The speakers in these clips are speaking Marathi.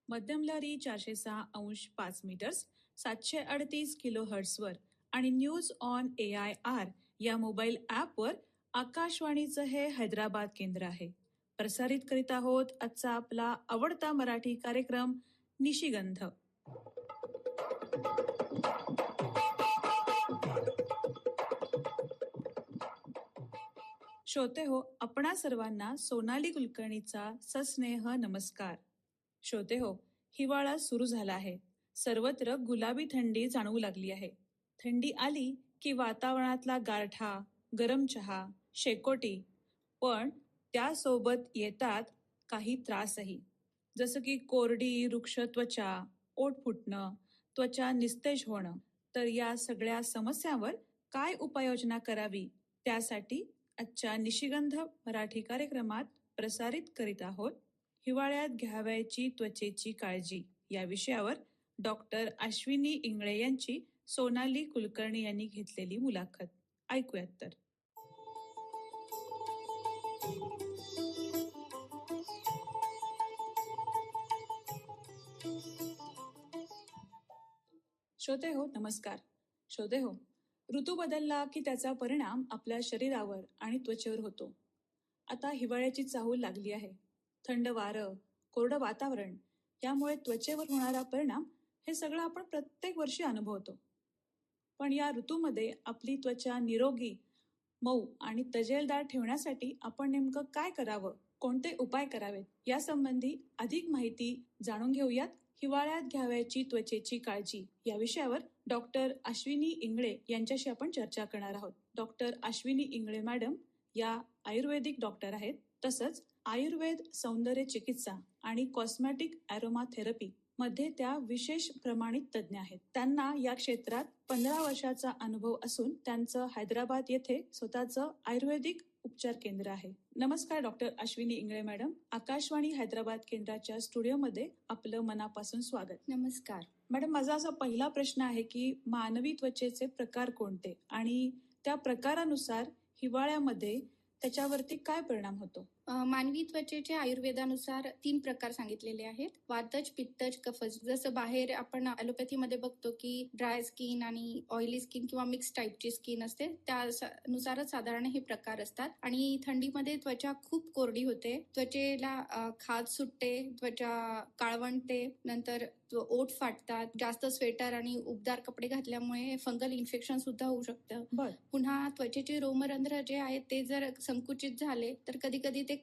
मध्यम लहरी 406.5 मीटर्स 738 किलो हर्ट्सवर आणि न्यूज ऑन AIR या मोबाईल ॲपवर आकाशवाणीचं हे हैदराबाद केंद्र आहे. प्रसारित करीत आहोत आजचा आपला आवडता मराठी कार्यक्रम निशिगंध. श्रोते हो, आपणा सर्वांना सोनाली कुलकर्णीचा सस्नेह नमस्कार. श्रोते हो, हिवाळा सुरू झाला आहे. सर्वत्र गुलाबी थंडी जाणवू लागली आहे. थंडी आली की वातावरणातला गारठा, गरम चहा, शेकोटी, पण त्यासोबत येतात काही त्रासही, जसं की कोरडी रुक्ष त्वचा, ओठ फुटणं, त्वचा निस्तेज होणं. तर या सगळ्या समस्यांवर काय उपाययोजना करावी, त्यासाठी आजच्या निशिगंध मराठी कार्यक्रमात प्रसारित करीत आहोत हिवाळ्यात घ्यावयाची त्वचेची काळजी या विषयावर डॉक्टर अश्विनी इंगळे यांची सोनाली कुलकर्णी यांनी घेतलेली मुलाखत. ऐकूयात तर. श्रोते हो, नमस्कार. श्रोते हो, ऋतू बदलला की त्याचा परिणाम आपल्या शरीरावर आणि त्वचेवर होतो. आता हिवाळ्याची चाहूल लागली आहे. थंड वारं, कोरडं वातावरण यामुळे त्वचेवर होणारा परिणाम हे सगळं आपण प्रत्येक वर्षी अनुभवतो. पण या ऋतूमध्ये आपली त्वचा निरोगी, मऊ आणि तजेलदार ठेवण्यासाठी आपण नेमकं काय करावं, कोणते उपाय करावेत, यासंबंधी अधिक माहिती जाणून घेऊयात हिवाळ्यात घ्यावयाची त्वचेची काळजी या विषयावर डॉक्टर अश्विनी इंगळे यांच्याशी आपण चर्चा करणार आहोत. डॉक्टर अश्विनी इंगळे मॅडम या आयुर्वेदिक डॉक्टर आहेत. तसंच आयुर्वेद, सौंदर्य चिकित्सा आणि कॉस्मेटिक ॲरोमा थेरपी मध्ये त्या विशेष प्रमाणित तज्ज्ञ आहेत. त्यांना या क्षेत्रात 15 वर्षाचा अनुभव असून त्यांचं हैदराबाद येथे स्वतःचं आयुर्वेदिक उपचार केंद्र आहे. नमस्कार डॉक्टर अश्विनी इंगळे मॅडम. आकाशवाणी हैदराबाद केंद्राच्या स्टुडिओमध्ये आपलं मनापासून स्वागत. नमस्कार मॅडम. माझा असा पहिला प्रश्न आहे की मानवी त्वचेचे प्रकार कोणते आणि त्या प्रकारानुसार हिवाळ्यामध्ये त्याच्यावरती काय परिणाम होतो? मानवी त्वचेचे आयुर्वेदानुसार 3 प्रकार सांगितलेले आहेत: वातज, पित्तज, कफज. जसं बाहेर आपण ॲलोपॅथीमध्ये बघतो की ड्राय स्किन आणि ऑइली स्किन किंवा मिक्स टाईपची स्किन असते, त्यानुसारच साधारण हे प्रकार असतात. आणि थंडीमध्ये त्वचा खूप कोरडी होते, त्वचेला खाज सुटते, त्वचा काळवंटते, नंतर ओठ फाटतात, जास्त स्वेटर आणि उबदार कपडे घातल्यामुळे फंगल इन्फेक्शन सुद्धा होऊ शकतं. पुन्हा त्वचेचे रोमरंध्र जे आहेत ते जर संकुचित झाले तर कधी कधी ते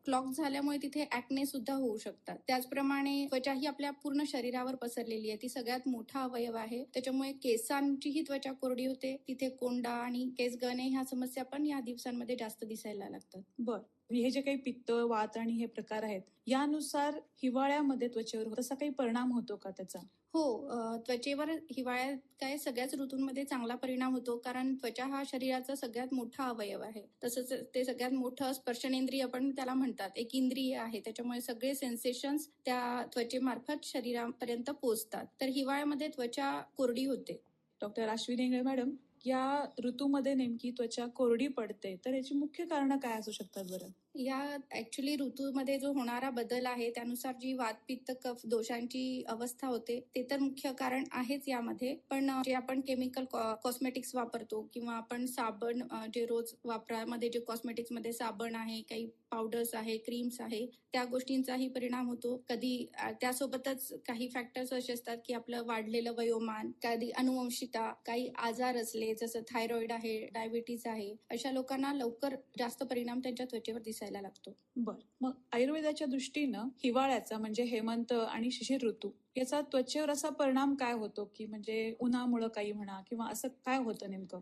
क्लॉग झाल्यामुळे तिथे ॲक्ने सुद्धा होऊ शकतात. त्याचप्रमाणे त्वचा ही आपल्या पूर्ण शरीरावर पसरलेली आहे, ती सगळ्यात मोठा अवयव आहे. त्याच्यामुळे केसांचीही त्वचा कोरडी होते, तिथे कोंडा आणि केस गळणे ह्या समस्या पण या दिवसांमध्ये जास्त दिसायला लागतात. बरं, हे जे काही पित्त, वात आणि हे प्रकार आहेत यानुसार हिवाळ्यामध्ये त्वचेवर तसा काही परिणाम होतो का त्याचा? हो, त्वचेवर हिवाळ्यात काय सगळ्याच ऋतूंमध्ये चांगला परिणाम होतो, कारण त्वचा हा शरीराचा सगळ्यात मोठा अवयव आहे. तसंच ते सगळ्यात मोठं स्पर्शनेंद्रिय पण त्याला म्हणतात, एक इंद्रिय आहे. त्याच्यामुळे सगळे सेन्सेशन्स त्या त्वचेमार्फत शरीरापर्यंत पोहोचतात. तर हिवाळ्यामध्ये त्वचा कोरडी होते. डॉक्टर अश्विनी इंगळे मॅडम, या ऋतूमध्ये नेमकी त्वचा कोरडी पडते तर याची मुख्य कारणं काय असू शकतात बरं? या ऍक्च्युली ऋतूमध्ये जो होणारा बदल आहे त्यानुसार जी वात, पित्त, कफ दोषांची अवस्था होते ते तर मुख्य कारण आहेच यामध्ये. पण जे आपण केमिकल कॉस्मेटिक्स वापरतो किंवा आपण साबण, जे रोज वापरामध्ये जे कॉस्मेटिक्स मध्ये साबण आहे, काही पावडर्स आहे, क्रीम्स आहे, त्या गोष्टींचाही परिणाम होतो. कधी त्यासोबतच काही फॅक्टर्स असे असतात की आपलं वाढलेलं वयोमान, कधी अनुवंशिकता, काही आजार असले जसं थायरॉइड आहे, डायबिटीज आहे, अशा लोकांना लवकर जास्त परिणाम त्यांच्या त्वचेवर दिसायला लागतो. बर, मग आयुर्वेदाच्या दृष्टीनं हिवाळ्याचा म्हणजे हेमंत आणि शिशिर ऋतू याचा त्वचेवर असा परिणाम काय होतो, की म्हणजे उन्हामुळे काही म्हणा किंवा असं काय होतं नेमकं?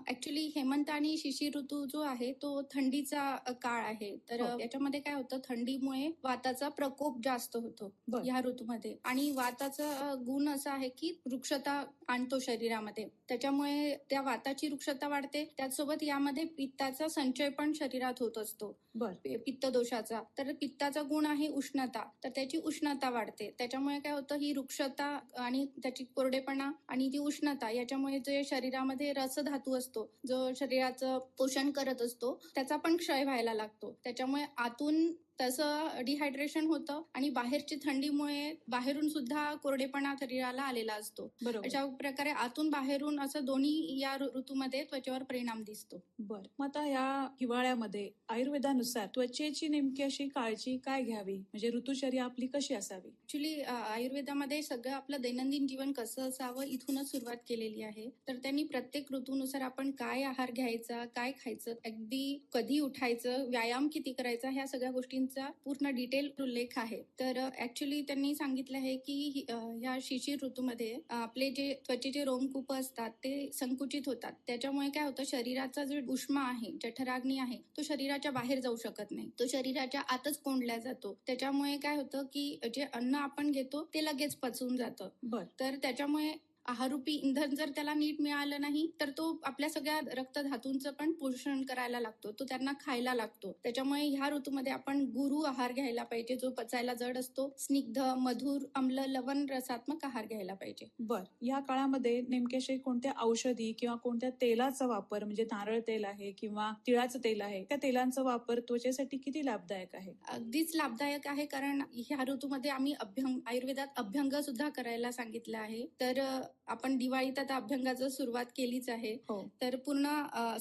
ऍक्च्युली हेमंत आणि शिशिर ऋतू जो आहे तो थंडीचा काळ आहे. तर याच्यामध्ये काय होतं, थंडीमुळे वाताचा प्रकोप जास्त होतो या ऋतूमध्ये. आणि वाताचा गुण असा आहे की वृक्षता आणतो शरीरामध्ये, त्याच्यामुळे त्या वाताची वृक्षता वाढते. त्याचसोबत यामध्ये पित्ताचा संचय पण शरीरात होत असतो, पित्त दोषाचा. तर पित्ताचा गुण आहे उष्णता, तर त्याची उष्णता वाढते. त्याच्यामुळे काय होतं, ही वृक्षता आणि त्याची कोरडेपणा आणि ती उष्णता याच्यामुळे जे शरीरामध्ये रसधातू असतो, जो शरीराचं पोषण करत असतो, त्याचा पण क्षय व्हायला लागतो. त्याच्यामुळे आतून तसं डिहायड्रेशन होतं आणि बाहेरची थंडीमुळे बाहेरून सुद्धा कोरडेपणा शरीराला आलेला असतो. बरोबर. अशा प्रकारे आतून बाहेरून असं दोन्ही या ऋतूमध्ये त्वचेवर परिणाम दिसतो. बर, मग आता ह्या हिवाळ्यामध्ये आयुर्वेदानुसार त्वचेची नेमकी अशी काळजी काय घ्यावी, म्हणजे ऋतुचर्या आपली कशी असावी? ऍक्च्युली आयुर्वेदामध्ये सगळं आपलं दैनंदिन जीवन कसं असावं इथूनच सुरुवात केलेली आहे. तर त्यांनी प्रत्येक ऋतूनुसार आपण काय आहार घ्यायचा, काय खायचं, अगदी कधी उठायचं, व्यायाम किती करायचा, ह्या सगळ्या गोष्टींचा पूर्ण डिटेल उल्लेख आहे. तर ऍक्च्युली त्यांनी सांगितलं आहे की ह्या शिशिर ऋतूमध्ये आपले जे त्वचेचे रोमकूप असतात ते संकुचित होतात. त्याच्यामुळे काय होतं, शरीराचा जो उष्मा आहे, जठराग्नी आहे, तो शरीराच्या बाहेर जाऊ शकत नाही, तो शरीराच्या आतच कोंडला जातो. त्याच्यामुळे काय होतं की जे अन्न आपण घेतो ते लगेच पचून जातं. बर, तर त्याच्यामुळे आहारूपी इंधन जर त्याला नीट मिळालं नाही तर तो आपल्या सगळ्या रक्तधातूंचं पण पोषण करायला लागतो, तो त्यांना खायला लागतो. त्याच्यामुळे ह्या ऋतूमध्ये आपण गुरू आहार घ्यायला पाहिजे, जो पचायला जड असतो. स्निग्ध, मधुर, आम्ल, लवण रसात्मक आहार घ्यायला पाहिजे. बर, या काळामध्ये नेमके असे कोणत्या औषधी किंवा कोणत्या तेलाचा वापर, म्हणजे नारळ तेल आहे किंवा तिळाचं तेल आहे, त्या तेलांचा वापर त्वचेसाठी किती लाभदायक आहे? अगदीच लाभदायक आहे, कारण ह्या ऋतूमध्ये आम्ही आयुर्वेदात अभ्यंग सुद्धा करायला सांगितलं आहे. तर आपण दिवाळीत आता अभ्यंगाचं सुरुवात केलीच आहे. हो. तर पूर्ण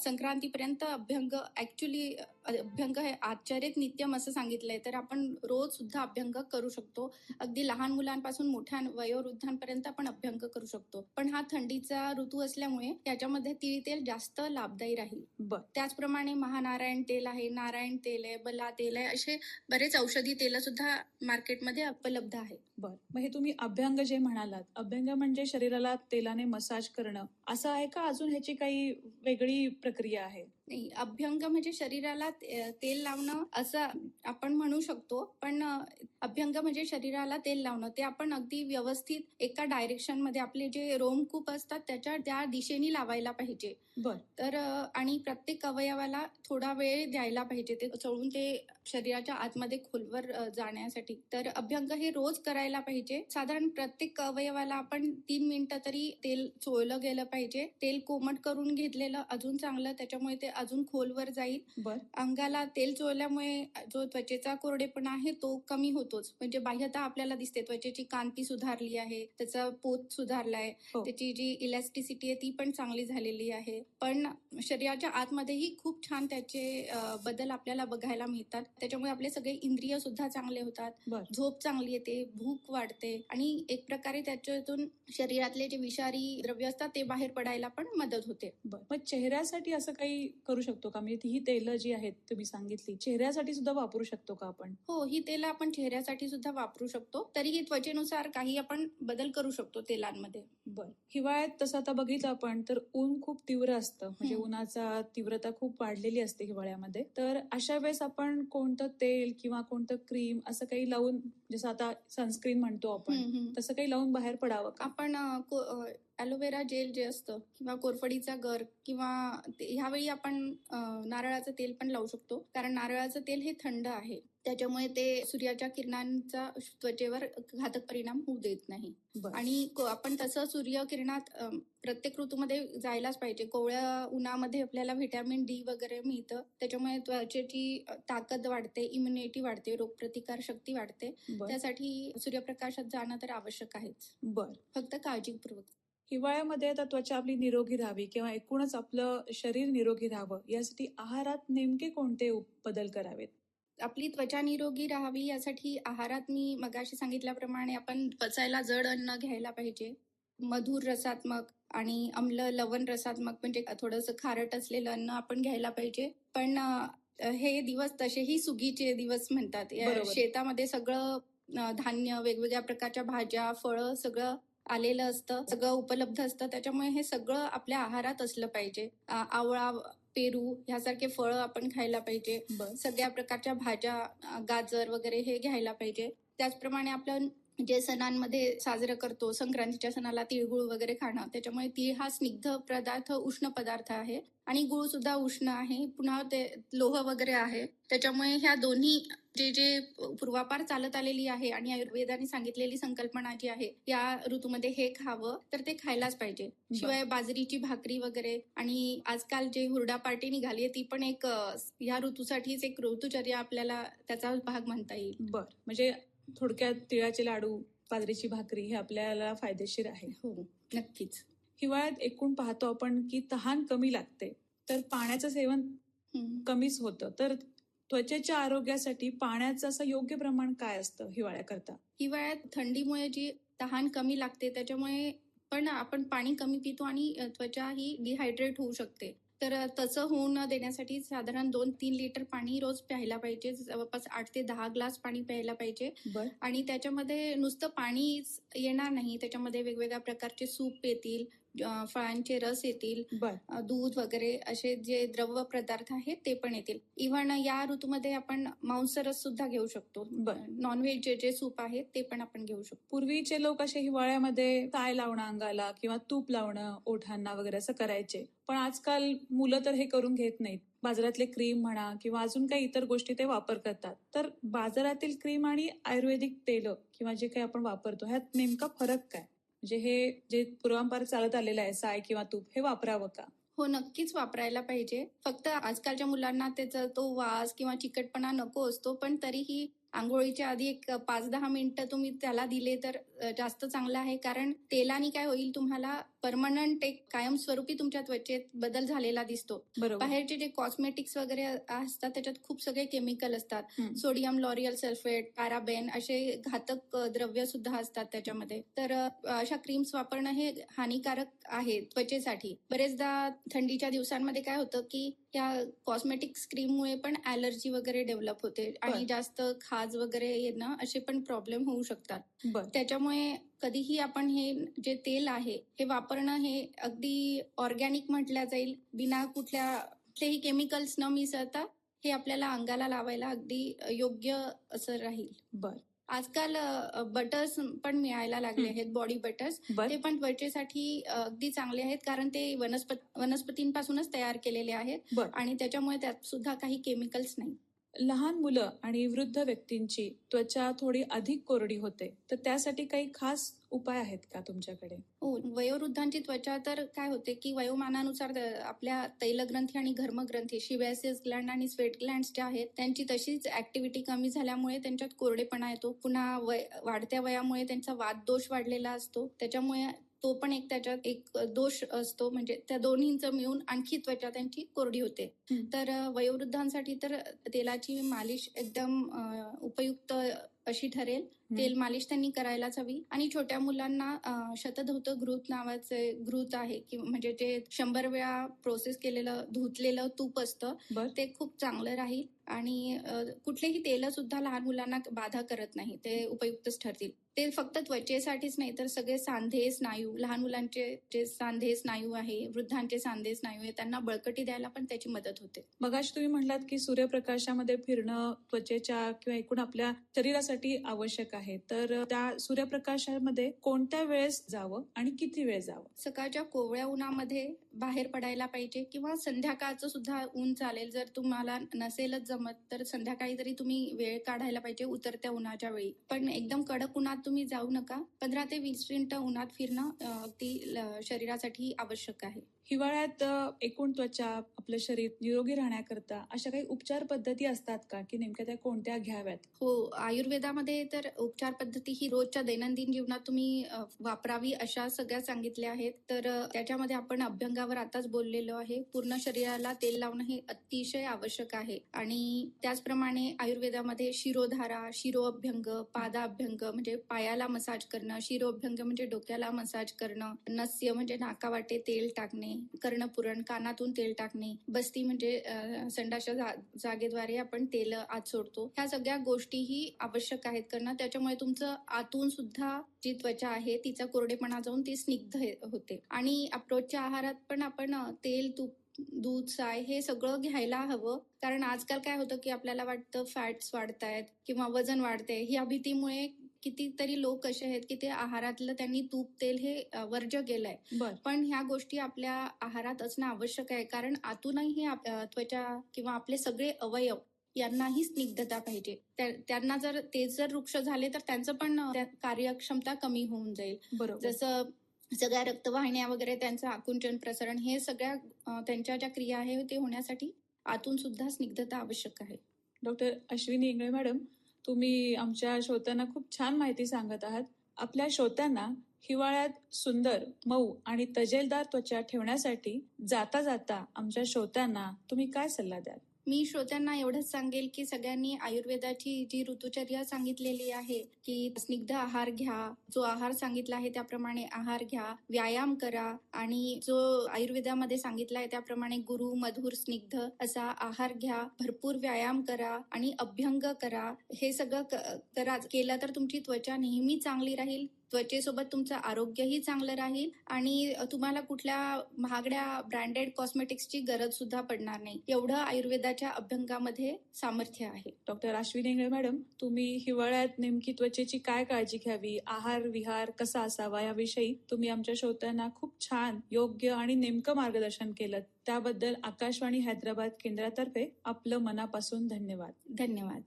संक्रांतीपर्यंत अभ्यंग, ऍक्च्युली अभ्यंग हे आचरित नित्यम असं सांगितलंय. तर आपण रोज सुद्धा अभ्यंग करू शकतो. अगदी लहान मुलांपासून मोठ्या वयोवृद्धांपर्यंत आपण अभ्यंग करू शकतो. पण हा थंडीचा ऋतू असल्यामुळे याच्यामध्ये तिळ तेल जास्त लाभदायी राहील. बर, त्याचप्रमाणे महानारायण तेल आहे, नारायण तेल आहे, बला तेल आहे, असे बरेच औषधी तेल सुद्धा मार्केटमध्ये उपलब्ध आहे. बर, मग हे तुम्ही अभ्यंग जे म्हणालात, अभ्यंग म्हणजे शरीराला तेलाने मसाज करणं असं आहे का, अजून ह्याची काही वेगळी प्रक्रिया आहे? नाही, अभ्यंग म्हणजे शरीराला तेल लावणं असं आपण म्हणू शकतो. पण अभ्यंग म्हणजे शरीराला तेल लावणं, ते आपण अगदी व्यवस्थित एका डायरेक्शन मध्ये आपले जे रोमकूप असतात त्या दिशेने लावायला पाहिजे. बर, तर आणि प्रत्येक अवयवाला थोडा वेळ द्यायला पाहिजे ते चळून ते शरीराच्या आतमध्ये खोलवर जाण्यासाठी. तर अभ्यंग हे रोज करायला पाहिजे. साधारण प्रत्येक अवयवाला आपण 3 मिनिटं तरी तेल चोळलं गेलं पाहिजे. तेल कोमट करून घेतलेलं अजून चांगलं, त्याच्यामुळे ते अजून खोलवर जाईल. बर, अंगाला तेल चोळल्यामुळे जो त्वचेचा कोरडेपणा आहे तो कमी होतोच. म्हणजे बाह्यतः आपल्याला दिसते त्वचेची कांती सुधारली आहे, त्याचा पोत सुधारलाय, हो. त्याची जी इलॅस्टिसिटी आहे ती पण चांगली झालेली आहे. पण शरीराच्या आतमध्येही खूप छान त्याचे बदल आपल्याला बघायला मिळतात. त्याच्यामुळे आपले सगळे इंद्रिय सुद्धा चांगले होतात, बर, झोप चांगली येते, भूक वाढते आणि एक प्रकारे त्याच्यातून शरीरातले जे विषारी द्रव्य असतात ते बाहेर पडायला पण मदत होते. बर, मग चेहऱ्यासाठी असं काही करू शकतो का? म्हणजे ही तेलं जी आहेत तुम्ही सांगितली, चेहऱ्यासाठी सुद्धा वापरू शकतो का आपण? हो, ही तेलं आपण चेहऱ्यासाठी सुद्धा वापरू शकतो. तरीही त्वचेनुसार काही आपण बदल करू शकतो तेलांमध्ये. बर, हिवाळ्यात तसं आता बघितलं आपण तर ऊन खूप तीव्र असतं, म्हणजे उन्हाचा तीव्रता खूप वाढलेली असते हिवाळ्यामध्ये. तर अशा वेळेस आपण कोणतं तेल किंवा कोणतं क्रीम असं काही लावून, जसं आता सनस्क्रीन म्हणतो आपण, तसं काही लावून बाहेर पडावं का? आपण ॲलोवेरा जेल जे असतं किंवा कोरफडीचा गर किंवा ह्यावेळी आपण नारळाचं तेल पण लावू शकतो, कारण नारळाचं तेल हे थंड आहे. त्याच्यामुळे ते सूर्याच्या किरणांचा त्वचेवर घातक परिणाम होऊ देत नाही. बर, आणि आपण तसं सूर्यकिरणात प्रत्येक ऋतूमध्ये जायलाच पाहिजे. कोवळ्या उन्हामध्ये आपल्याला व्हिटॅमिन डी वगैरे मिळतं, त्याच्यामुळे त्वचेची ताकद वाढते, इम्युनिटी वाढते, रोगप्रतिकार शक्ती वाढते. बर, त्यासाठी सूर्यप्रकाशात जाणं तर आवश्यक आहेच, बर. फक्त काळजीपूर्वक. हिवाळ्यामध्ये आता त्वचा आपली निरोगी राहावी किंवा एकूणच आपलं शरीर निरोगी राहावं यासाठी आहारात नेमके कोणते बदल करावेत? आपली त्वचा निरोगी राहावी यासाठी आहारात मी मगाशी सांगितल्याप्रमाणे आपण पचायला जड अन्न घ्यायला पाहिजे. मधुर रसात्मक आणि आम्ल लवण रसात्मक म्हणजे थोडंसं खारट असलेलं अन्न आपण घ्यायला पाहिजे. पण हे दिवस तसेही सुगीचे दिवस म्हणतात. बरोबर. शेतामध्ये सगळं धान्य, वेगवेगळ्या प्रकारच्या भाज्या, फळं सगळं आलेलं असतं, सगळं उपलब्ध असतं. त्याच्यामुळे हे सगळं आपल्या आहारात असलं पाहिजे. आवळा, पेरू ह्यासारखे फळं आपण खायला पाहिजे. बर, सगळ्या प्रकारच्या भाज्या, गाजर वगैरे हे घ्यायला पाहिजे. त्याचप्रमाणे आपण जे सणांमध्ये साजरं करतो, संक्रांतीच्या सणाला तिळगुळ वगैरे खाणं, त्याच्यामुळे तीळ हा स्निग्ध पदार्थ, उष्ण पदार्थ आहे आणि गुळ सुद्धा उष्ण आहे. पुन्हा ते लोह वगैरे आहे. त्याच्यामुळे ह्या दोन्ही जे पूर्वापार चालत आलेली आहे आणि आयुर्वेदाने सांगितलेली संकल्पना जी आहे, या ऋतूमध्ये हे खावं तर ते खायलाच पाहिजे. शिवाय बाजरीची भाकरी वगैरे आणि आजकाल जे हुरडा पार्टी निघाली आहे, ती पण एक या ऋतूसाठीच एक ऋतुचर्या आपल्याला त्याचा भाग म्हणता येईल. म्हणजे थोडक्यात तिळाचे लाडू, बाजरीची भाकरी हे आपल्याला फायदेशीर आहे. हो, नक्कीच. हिवाळ्यात एकूण पाहतो आपण की तहान कमी लागते, तर पाण्याचं सेवन कमीच होतं. तर त्वचेच्या आरोग्यासाठी पाण्याचं असं योग्य प्रमाण काय असतं हिवाळ्याकरता? हिवाळ्यात थंडीमुळे जी तहान कमी लागते, त्याच्यामुळे पण आपण पाणी कमी पितो आणि त्वचा ही डिहायड्रेट होऊ शकते. तर तसं होऊ न देण्यासाठी साधारण 2-3 लिटर पाणी रोज प्यायला पाहिजे. जवळपास 8 ते 10 ग्लास पाणी प्यायला पाहिजे. आणि त्याच्यामध्ये नुसतं पाणीच येणार नाही, त्याच्यामध्ये वेगवेगळ्या प्रकारचे सूप येतील, फळांचे रस येतील, दूध वगैरे असे जे द्रव पदार्थ आहेत ते पण येतील. इव्हन या ऋतूमध्ये आपण मांसरस सुद्धा घेऊ शकतो. नॉनव्हेज जे सूप आहेत ते पण आपण घेऊ शकतो. पूर्वीचे लोक असे हिवाळ्यामध्ये साय लावणं अंगाला किंवा तूप लावणं ओठांना वगैरे असं करायचे, पण आजकाल मुलं तर हे करून घेत नाहीत. बाजारातले क्रीम म्हणा किंवा अजून काही इतर गोष्टी ते वापर करतात. तर बाजारातील क्रीम आणि आयुर्वेदिक तेल किंवा जे काही आपण वापरतो ह्यात नेमका फरक काय? म्हणजे हे जे पूर्वापार चालत आलेलं आहे साय किंवा तूप, हे वापरावं का? हो, नक्कीच वापरायला पाहिजे. फक्त आजकालच्या मुलांना त्याचा तो वास किंवा चिकटपणा नको असतो, पण तरीही आंघोळीच्या आधी एक 5-10 मिनिटं तुम्ही त्याला दिले तर जास्त चांगलं आहे. कारण तेलाने काय होईल, तुम्हाला परमनंट एक कायमस्वरूपी तुमच्या त्वचेत बदल झालेला दिसतो. बाहेरचे जे कॉस्मेटिक्स वगैरे असतात त्याच्यात खूप सगळे केमिकल असतात. सोडियम लॉरियल सल्फेट, पॅराबेन असे घातक द्रव्य सुद्धा असतात त्याच्यामध्ये. तर अशा क्रीम्स वापरणं हे हानिकारक आहे त्वचेसाठी. बरेचदा थंडीच्या दिवसांमध्ये काय होतं की या कॉस्मेटिक्स क्रीममुळे पण ॲलर्जी वगैरे डेव्हलप होते आणि जास्त खाज वगैरे येणं असे पण प्रॉब्लेम होऊ शकतात. त्याच्यामुळे कधीही आपण हे जे तेल आहे हे वापरणं हे अगदी ऑर्गॅनिक म्हटलं जाईल, बिना कुठल्याही केमिकल्स न मिसळता हे आपल्याला अंगाला लावायला अगदी योग्य असं राहील. आजकाल बटर्स पण मिळायला लागले आहेत, बॉडी बटर्स. ते पण त्वचेसाठी अगदी चांगले आहेत, कारण ते वनस्पतींपासूनच तयार केलेले आहेत आणि त्याच्यामुळे त्यात सुद्धा काही केमिकल्स नाही. लहान मुलं आणि वृद्ध व्यक्तींची त्वचा थोडी अधिक कोरडी होते, तर त्यासाठी काही खास उपाय आहेत का तुमच्याकडे? हो, वयोवृद्धांची त्वचा तर काय होते की वयोमानानुसार आपल्या तैलग्रंथी आणि घर्मग्रंथी, शिबॅसियस ग्लँड आणि स्वेट ग्लँड्स ज्या आहेत त्यांची तशीच ऍक्टिव्हिटी कमी झाल्यामुळे त्यांच्यात कोरडेपणा येतो. पुन्हा वाढत्या वयामुळे त्यांचा वातदोष वाढलेला असतो, त्याच्यामुळे तो पण एक त्याच्यात एक दोष असतो. म्हणजे त्या दोन्हींचं मिळून आणखी त्वचा त्यांची कोरडी होते. तर वयोवृद्धांसाठी तर तेलाची मालिश एकदम उपयुक्त अशी ठरेल. तेल मालिश त्यांनी करायलाच हवी. आणि छोट्या मुलांना शतधौत घृत नावाचे घृत आहे की म्हणजे जे 100 वेळा प्रोसेस केलेलं धुतलेलं तूप असतं, ते खूप चांगलं राहील. आणि कुठलेही तेल सुद्धा लहान मुलांना बाधा करत नाही, ते उपयुक्तच ठरतील. ते फक्त त्वचेसाठीच नाही तर सगळे सांधे स्नायू, लहान मुलांचे जे सांधे स्नायू आहे, वृद्धांचे सांधे स्नायू आहे, त्यांना बळकटी द्यायला पण त्याची मदत होते. मगाशी तुम्ही म्हटलात की सूर्यप्रकाशामध्ये फिरणं त्वचेच्या किंवा एकूण आपल्या शरीरासाठी आवश्यक आहे, तर त्या सूर्यप्रकाशामध्ये कोणत्या वेळेस जावं आणि किती वेळ जावं? सकाळच्या कोवळ्या उन्हामध्ये बाहेर पडायला पाहिजे किंवा संध्याकाळचं सुद्धा ऊन चालेल. जर तुम्हाला नसेलच जमत तर संध्याकाळी तरी तुम्ही वेळ काढायला पाहिजे उतरत्या उन्हाच्या वेळी. पण एकदम कडक उन्हात तुम्ही जाऊ नका. 15 ते 20 मिनिटं उन्हात फिरणं अगदी शरीरासाठी आवश्यक आहे. हिवाळ्यात एकूण त्वचा, आपलं शरीर निरोगी राहण्याकरता अशा काही उपचार पद्धती असतात का, की नेमक्या त्या कोणत्या घ्याव्यात? हो, आयुर्वेदामध्ये तर उपचार पद्धती ही रोजच्या दैनंदिन जीवनात तुम्ही वापरावी अशा सगळ्या सांगितल्या आहेत. तर त्याच्यामध्ये आपण अभ्यंगावर आताच बोललेलो आहे. पूर्ण शरीराला तेल लावणं हे अतिशय आवश्यक आहे. आणि त्याचप्रमाणे आयुर्वेदामध्ये शिरोधारा, शिरोअभ्यंग, पादाभ्यंग म्हणजे पायाला मसाज करणं, शिरोअभ्यंग म्हणजे डोक्याला मसाज करणं, नस्य म्हणजे नाकावाटे तेल टाकणे, कर्णपुरण कानातून तेल टाकणे, बस्ती म्हणजे संडासच्या जागेद्वारे आपण तेल आत सोडतो. ह्या सगळ्या गोष्टीही आवश्यक आहेत करणं. त्याच्यामुळे तुमचं आतून सुद्धा जी त्वचा आहे तिचा कोरडेपणा जाऊन ती स्निग्ध होते. आणि रोजच्या आहारात पण आपण तेल, तूप, दूध, साय हे सगळं घ्यायला हवं. कारण आजकाल काय होतं की आपल्याला वाटतं फॅट्स वाढतायत किंवा वजन वाढते, ह्या भीतीमुळे कितीतरी लोक असे आहेत की ते आहारातलं त्यांनी तूप तेल हे वर्ज्य केलंय. बर. पण ह्या गोष्टी आपल्या आहारात असणं आवश्यक आहे, कारण आतूनही त्वचा किंवा आपले सगळे अवयव यांनाही स्निग्धता पाहिजे. त्यांना जर वृक्ष झाले तर त्यांचं पण कार्यक्षमता कमी होऊन जाईल. बरोबर. जसं सगळ्या रक्तवाहिन्या वगैरे त्यांचं आकुंचन प्रसरण हे सगळ्या त्यांच्या ज्या क्रिया आहे ते होण्यासाठी आतून सुद्धा स्निग्धता आवश्यक आहे. डॉक्टर अश्विनी इंगळे मॅडम, तुम्ही आमच्या श्रोत्यांना खूप छान माहिती सांगत आहात. आपल्या श्रोत्यांना हिवाळ्यात सुंदर, मऊ आणि तजेलदार त्वचा ठेवण्यासाठी जाता जाता आमच्या श्रोत्यांना तुम्ही काय सल्ला द्याल? मी श्रोत्यांना एवढंच सांगेल की सगळ्यांनी आयुर्वेदाची जी ऋतुचर्या सांगितलेली आहे की स्निग्ध आहार घ्या, जो आहार सांगितला आहे त्याप्रमाणे आहार घ्या, व्यायाम करा आणि जो आयुर्वेदामध्ये सांगितला आहे त्याप्रमाणे गुरु मधुर स्निग्ध असा आहार घ्या, भरपूर व्यायाम करा आणि अभ्यंग करा. हे सगळं केलं तर तुमची त्वचा नेहमी चांगली राहील, त्वचेसोबत तुमचं आरोग्यही चांगलं राहील आणि तुम्हाला कुठल्या महागड्या ब्रँडेड कॉस्मेटिक्सची गरज सुद्धा पडणार नाही. एवढं आयुर्वेदाच्या अभ्यंगामध्ये सामर्थ्य आहे. डॉक्टर अश्विनी इंगळे मॅडम, तुम्ही हिवाळ्यात नेमकी त्वचेची काय काळजी घ्यावी, आहार विहार कसा असावा याविषयी तुम्ही आमच्या श्रोत्यांना खूप छान, योग्य आणि नेमकं मार्गदर्शन केलं. त्याबद्दल आकाशवाणी हैदराबाद केंद्रातर्फे आपलं मनापासून धन्यवाद. धन्यवाद.